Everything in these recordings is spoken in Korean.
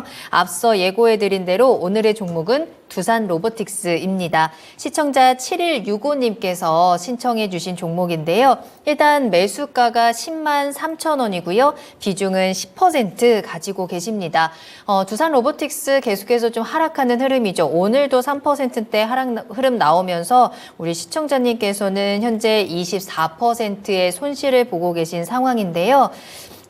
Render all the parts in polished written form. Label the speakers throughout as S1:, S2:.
S1: 있는데요. 앞서 예고해드린 대로 오늘의 종목은 두산 로보틱스입니다. 시청자 7165님께서 신청해 주신 종목인데요. 일단 매수가가 10만 3천 원이고요. 비중은 10% 가지고 계십니다. 두산 로보틱스 계속해서 좀 하락하는 흐름이죠. 오늘도 3%대 하락 흐름 나오면서 우리 시청자님께서는 현재 24%의 손실을 보고 계신 상황인데요.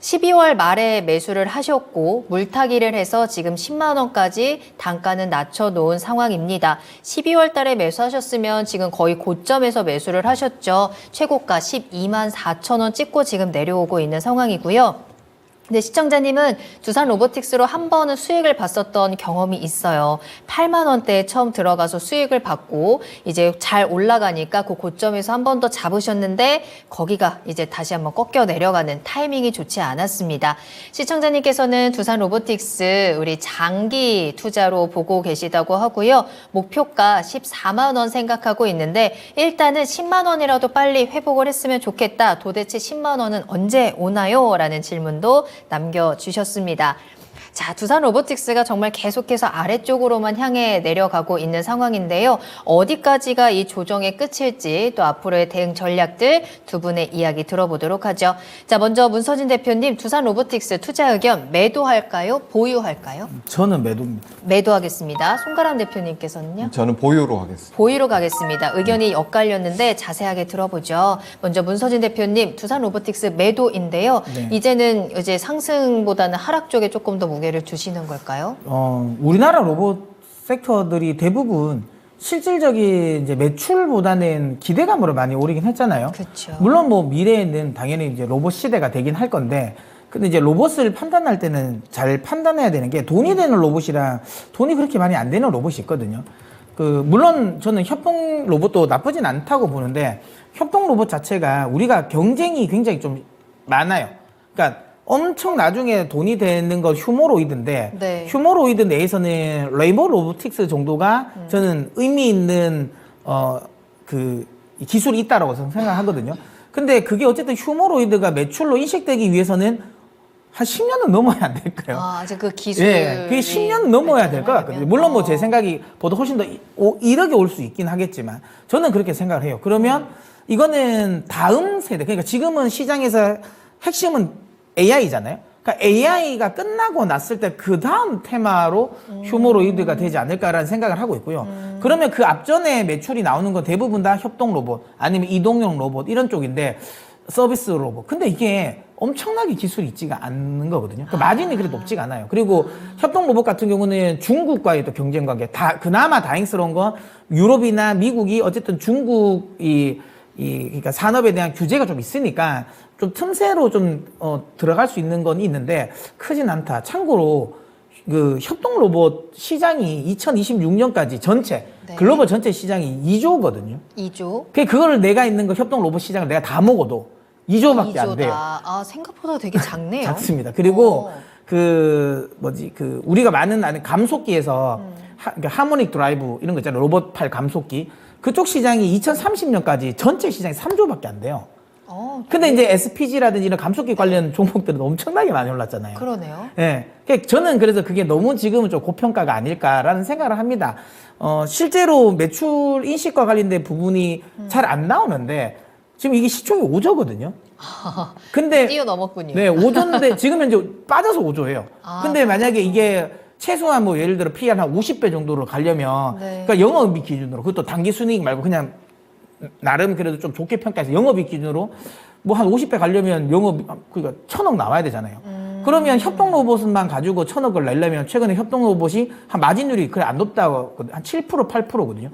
S1: 12월 말에 매수를 하셨고 물타기를 해서 지금 10만 원까지 단가는 낮춰놓은 상황입니다. 12월 달에 매수하셨으면 지금 거의 고점에서 매수를 하셨죠. 최고가 12만 4천 원 찍고 지금 내려오고 있는 상황이고요. 근데 시청자님은 두산 로보틱스로 한 번은 수익을 봤었던 경험이 있어요. 8만 원대에 처음 들어가서 수익을 받고 이제 잘 올라가니까 그 고점에서 한 번 더 잡으셨는데 거기가 이제 다시 한번 꺾여 내려가는 타이밍이 좋지 않았습니다. 시청자님께서는 두산 로보틱스 우리 장기 투자로 보고 계시다고 하고요. 목표가 14만 원 생각하고 있는데 일단은 10만 원이라도 빨리 회복을 했으면 좋겠다. 도대체 10만 원은 언제 오나요? 라는 질문도 남겨주셨습니다. 자, 두산 로보틱스가 정말 계속해서 아래쪽으로만 향해 내려가고 있는 상황인데요. 어디까지가 이 조정의 끝일지 또 앞으로의 대응 전략들 두 분의 이야기 들어보도록 하죠. 자, 먼저 문서진 대표님, 두산 로보틱스 투자 의견 매도할까요? 보유할까요?
S2: 저는 매도입니다.
S1: 매도하겠습니다. 손가람 대표님께서는요?
S3: 저는 보유로 하겠습니다.
S1: 보유로 가겠습니다. 의견이 엇갈렸는데 자세하게 들어보죠. 먼저 문서진 대표님, 두산 로보틱스 매도인데요.
S2: 네.
S1: 이제는 이제 상승보다는 하락 쪽에 조금 더 무게를 두시는 걸까요?
S2: 우리나라 로봇 섹터들이 대부분 실질적인 이제 매출보다는 기대감으로 많이 오르긴 했잖아요.
S1: 그렇죠.
S2: 물론 뭐 미래에는 당연히 이제 로봇 시대가 되긴 할 건데, 근데 이제 로봇을 판단할 때는 잘 판단해야 되는 게 돈이 되는 로봇이랑 돈이 그렇게 많이 안 되는 로봇이 있거든요. 물론 저는 협동 로봇도 나쁘진 않다고 보는데, 협동 로봇 자체가 우리가 경쟁이 굉장히 좀 많아요. 그러니까 엄청 나중에 돈이 되는 건 휴머로이드인데,
S1: 네.
S2: 휴머로이드 내에서는 레인보우 로보틱스 정도가 저는 의미 있는 그 기술이 있다라고 저는 생각하거든요. 근데 그게 어쨌든 휴머로이드가 매출로 인식되기 위해서는 한 10년은 넘어야 안 될까요?
S1: 아, 이제 그 기술.
S2: 예, 그게 10년 넘어야 될 것 같거든요. 물론 뭐 제 생각이 보다 훨씬 더 1억이 올 수 있긴 하겠지만, 저는 그렇게 생각을 해요. 그러면 이거는 다음 세대, 그러니까 지금은 시장에서 핵심은 AI잖아요. 그러니까 AI가 끝나고 났을 때 그 다음 테마로 휴머로이드가 되지 않을까라는 생각을 하고 있고요. 그러면 그 앞전에 매출이 나오는 건 대부분 다 협동 로봇, 아니면 이동형 로봇 이런 쪽인데, 서비스 로봇. 근데 이게 엄청나게 기술이 있지가 않는 거거든요. 그러니까 마진이 그렇게 높지가 않아요. 그리고 협동 로봇 같은 경우는 중국과의 또 경쟁 관계, 그나마 다행스러운 건 유럽이나 미국이 어쨌든 중국이 그러니까 산업에 대한 규제가 좀 있으니까 좀 틈새로 좀 들어갈 수 있는 건 있는데 크진 않다. 참고로 그 협동 로봇 시장이 2026년까지 전체
S1: 네.
S2: 글로벌 전체 시장이 2조거든요.
S1: 2조.
S2: 그걸 내가 있는 거 협동 로봇 시장을 내가 다 먹어도 2조밖에 안 돼요.
S1: 아, 생각보다 되게 작네요.
S2: 작습니다. 그리고 우리가 많은 감속기에서 그러니까 하모닉 드라이브 이런 거 있잖아요. 로봇 팔 감속기. 그쪽 시장이 2030년까지 전체 시장이 3조밖에 안 돼요. 근데 이제 SPG라든지 이런 감속기 관련 종목들은 엄청나게 많이 올랐잖아요.
S1: 그러네요.
S2: 예. 저는 그래서 그게 너무 지금은 좀 고평가가 아닐까라는 생각을 합니다. 실제로 매출 인식과 관련된 부분이 잘 안 나오는데, 지금 이게 시총이 5조거든요. 근데
S1: 뛰어넘었군요.
S2: 네, 5조인데 지금 현재 빠져서 5조예요. 근데 만약에 이게 최소한 뭐 예를 들어 PER 한 50배 정도로 가려면,
S1: 네.
S2: 그러니까 영업이익 기준으로, 그것도 단기 순이익 말고 그냥 나름 그래도 좀 좋게 평가해서 영업이익 기준으로 뭐 한 50배 가려면 그러니까 1,000억 나와야 되잖아요. 그러면 협동 로봇만 가지고 1,000억을 내려면 최근에 협동 로봇이 한 마진율이 그래 안 높다고 한 7% 8%거든요.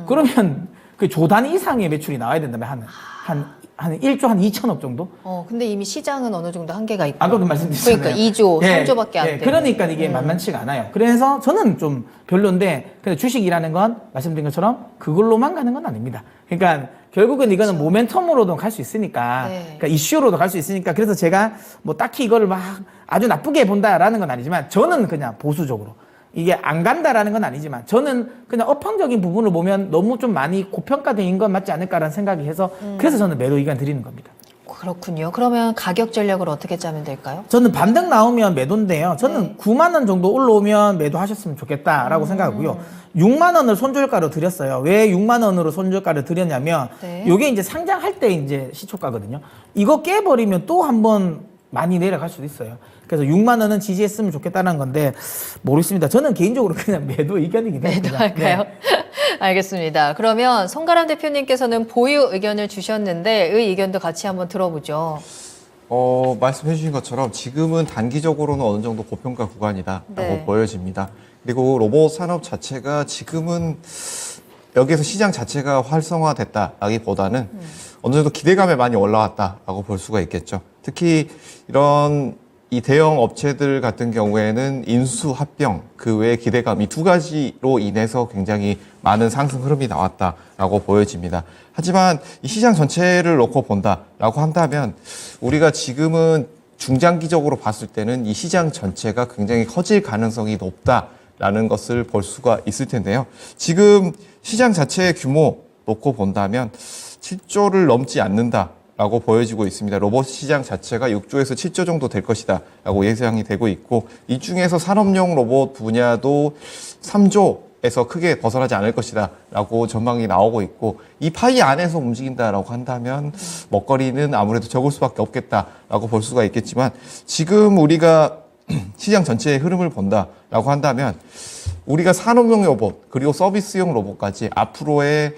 S2: 그러면 그 조 단위 이상의 매출이 나와야 된다면 한 1조 한 2천억 정도?
S1: 근데 이미 시장은 어느 정도 한계가 있고.
S2: 아까도 말씀드렸잖아요.
S1: 그러니까 2조, 3조밖에 안 되는.
S2: 그러니까 이게 만만치가 않아요. 그래서 저는 좀 별론데, 근데 주식이라는 건 말씀드린 것처럼 그걸로만 가는 건 아닙니다. 그러니까 결국은 이거는 모멘텀으로도 갈 수 있으니까,
S1: 네.
S2: 그러니까 이슈로도 갈 수 있으니까, 그래서 제가 뭐 딱히 이거를 막 아주 나쁘게 본다라는 건 아니지만, 저는 그냥 보수적으로. 이게 안 간다라는 건 아니지만, 저는 그냥 업황적인 부분을 보면 너무 좀 많이 고평가된 건 맞지 않을까라는 생각이 해서, 그래서 저는 매도 의견 드리는 겁니다.
S1: 그렇군요. 그러면 가격 전략을 어떻게 짜면 될까요?
S2: 저는 반등 나오면 매도인데요. 저는 9만 원 정도 올라오면 매도하셨으면 좋겠다라고 생각하고요. 6만 원을 손절가로 드렸어요. 왜 6만 원으로 손절가를 드렸냐면
S1: 네.
S2: 이게 이제 상장할 때 이제 시초가거든요. 이거 깨버리면 또 한번 많이 내려갈 수도 있어요. 그래서 6만 원은 지지했으면 좋겠다는 건데 모르겠습니다. 저는 개인적으로 그냥 매도 의견이긴 해요.
S1: 매도할까요?
S2: 네.
S1: 알겠습니다. 그러면 송가람 대표님께서는 보유 의견을 주셨는데 의 의견도 같이 한번 들어보죠.
S3: 말씀해 주신 것처럼 지금은 단기적으로는 어느 정도 고평가 구간이다라고
S1: 네.
S3: 보여집니다. 그리고 로봇 산업 자체가 지금은 여기에서 시장 자체가 활성화됐다라기보다는 어느 정도 기대감에 많이 올라왔다라고 볼 수가 있겠죠. 특히 이런 이 대형 업체들 같은 경우에는 인수, 합병, 그 외의 기대감 이 두 가지로 인해서 굉장히 많은 상승 흐름이 나왔다라고 보여집니다. 하지만 이 시장 전체를 놓고 본다라고 한다면 우리가 지금은 중장기적으로 봤을 때는 이 시장 전체가 굉장히 커질 가능성이 높다라는 것을 볼 수가 있을 텐데요. 지금 시장 자체의 규모 놓고 본다면 7조를 넘지 않는다. 라고 보여지고 있습니다. 로봇 시장 자체가 6조에서 7조 정도 될 것이다 라고 예상이 되고 있고 이 중에서 산업용 로봇 분야도 3조에서 크게 벗어나지 않을 것이다 라고 전망이 나오고 있고 이 파이 안에서 움직인다라고 한다면 먹거리는 아무래도 적을 수밖에 없겠다라고 볼 수가 있겠지만 지금 우리가 시장 전체의 흐름을 본다라고 한다면 우리가 산업용 로봇 그리고 서비스용 로봇까지 앞으로의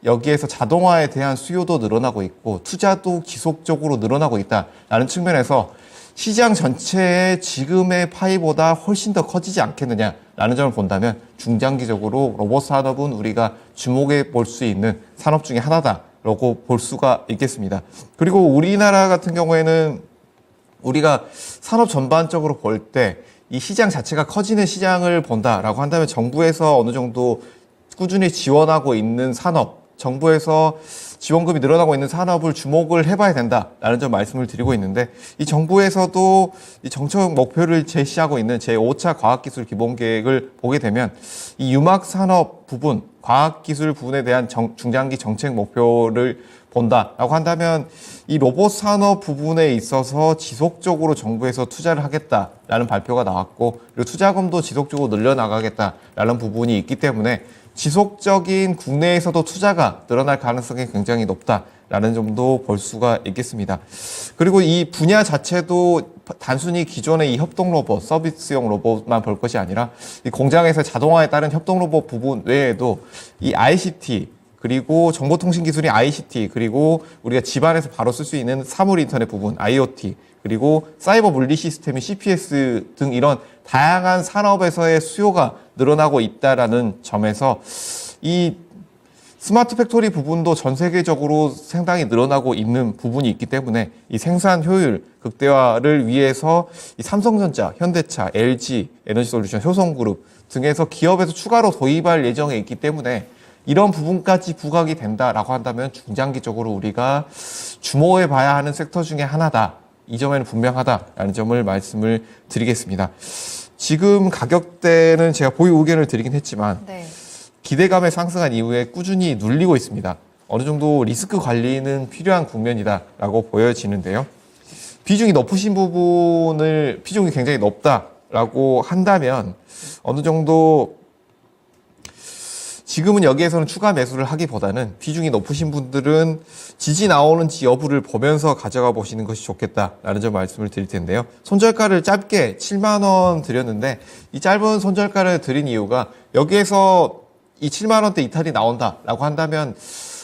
S3: 여기에서 자동화에 대한 수요도 늘어나고 있고 투자도 지속적으로 늘어나고 있다라는 측면에서 시장 전체의 지금의 파이보다 훨씬 더 커지지 않겠느냐라는 점을 본다면 중장기적으로 로봇 산업은 우리가 주목해 볼 수 있는 산업 중에 하나다라고 볼 수가 있겠습니다. 그리고 우리나라 같은 경우에는 우리가 산업 전반적으로 볼 때 이 시장 자체가 커지는 시장을 본다라고 한다면 정부에서 어느 정도 꾸준히 지원하고 있는 산업 정부에서 지원금이 늘어나고 있는 산업을 주목을 해봐야 된다라는 점 말씀을 드리고 있는데 이 정부에서도 이 정책 목표를 제시하고 있는 제5차 과학기술 기본계획을 보게 되면 이 유막 산업 부분, 과학기술 부분에 대한 중장기 정책 목표를 본다라고 한다면 이 로봇 산업 부분에 있어서 지속적으로 정부에서 투자를 하겠다라는 발표가 나왔고 그리고 투자금도 지속적으로 늘려나가겠다라는 부분이 있기 때문에 지속적인 국내에서도 투자가 늘어날 가능성이 굉장히 높다라는 점도 볼 수가 있겠습니다. 그리고 이 분야 자체도 단순히 기존의 이 협동 로봇, 서비스용 로봇만 볼 것이 아니라 이 공장에서 자동화에 따른 협동 로봇 부분 외에도 이 ICT 그리고 정보통신 기술인 ICT 그리고 우리가 집안에서 바로 쓸 수 있는 사물 인터넷 부분 IoT 그리고 사이버 물리 시스템인 CPS 등 이런 다양한 산업에서의 수요가 늘어나고 있다라는 점에서 이 스마트 팩토리 부분도 전 세계적으로 상당히 늘어나고 있는 부분이 있기 때문에 이 생산 효율 극대화를 위해서 이 삼성전자, 현대차, LG, 에너지솔루션, 효성그룹 등에서 기업에서 추가로 도입할 예정에 있기 때문에 이런 부분까지 부각이 된다라고 한다면 중장기적으로 우리가 주목해 봐야 하는 섹터 중에 하나다. 이 점에는 분명하다라는 점을 말씀을 드리겠습니다. 지금 가격대는 제가 보유 의견을 드리긴 했지만
S1: 네.
S3: 기대감에 상승한 이후에 꾸준히 눌리고 있습니다. 어느 정도 리스크 관리는 필요한 국면이다라고 보여지는데요. 비중이 높으신 부분을 비중이 굉장히 높다라고 한다면 어느 정도 지금은 여기에서는 추가 매수를 하기보다는 비중이 높으신 분들은 지지 나오는지 여부를 보면서 가져가 보시는 것이 좋겠다라는 점 말씀을 드릴 텐데요. 손절가를 짧게 7만 원 드렸는데 이 짧은 손절가를 드린 이유가 여기에서 이 7만 원대 이탈이 나온다라고 한다면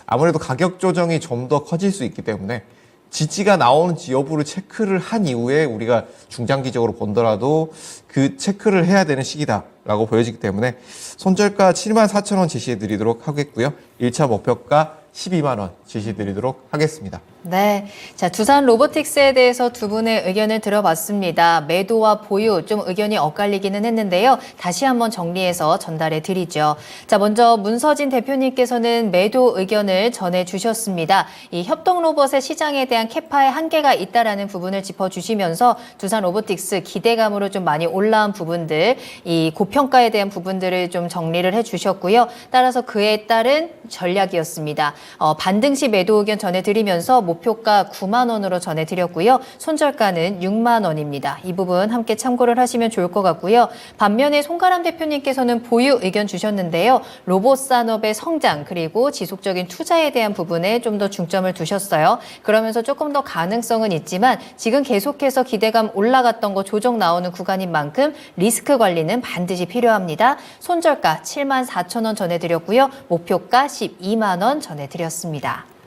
S3: 아무래도 가격 조정이 좀 더 커질 수 있기 때문에 지지가 나오는지 여부를 체크를 한 이후에 우리가 중장기적으로 본더라도 그 체크를 해야 되는 시기다라고 보여지기 때문에 손절가 74,000원 제시해 드리도록 하겠고요. 1차 목표가 12만 원 제시해 드리도록 하겠습니다.
S1: 네. 자, 두산 로보틱스에 대해서 두 분의 의견을 들어봤습니다. 매도와 보유 좀 의견이 엇갈리기는 했는데요. 다시 한번 정리해서 전달해 드리죠. 자, 먼저 문서진 대표님께서는 매도 의견을 전해 주셨습니다. 이 협동 로봇의 시장에 대한 캐파의 한계가 있다라는 부분을 짚어 주시면서 두산 로보틱스 기대감으로 좀 많이 올라온 부분들, 이 고평가에 대한 부분들을 좀 정리를 해 주셨고요. 따라서 그에 따른 전략이었습니다. 반등시 매도 의견 전해 드리면서 목표가 9만 원으로 전해드렸고요. 손절가는 6만 원입니다. 이 부분 함께 참고를 하시면 좋을 것 같고요. 반면에 송가람 대표님께서는 보유 의견 주셨는데요. 로봇 산업의 성장 그리고 지속적인 투자에 대한 부분에 좀 더 중점을 두셨어요. 그러면서 조금 더 가능성은 있지만 지금 계속해서 기대감 올라갔던 거 조정 나오는 구간인 만큼 리스크 관리는 반드시 필요합니다. 손절가 7만 4천 원 전해드렸고요. 목표가 12만 원 전해드렸습니다.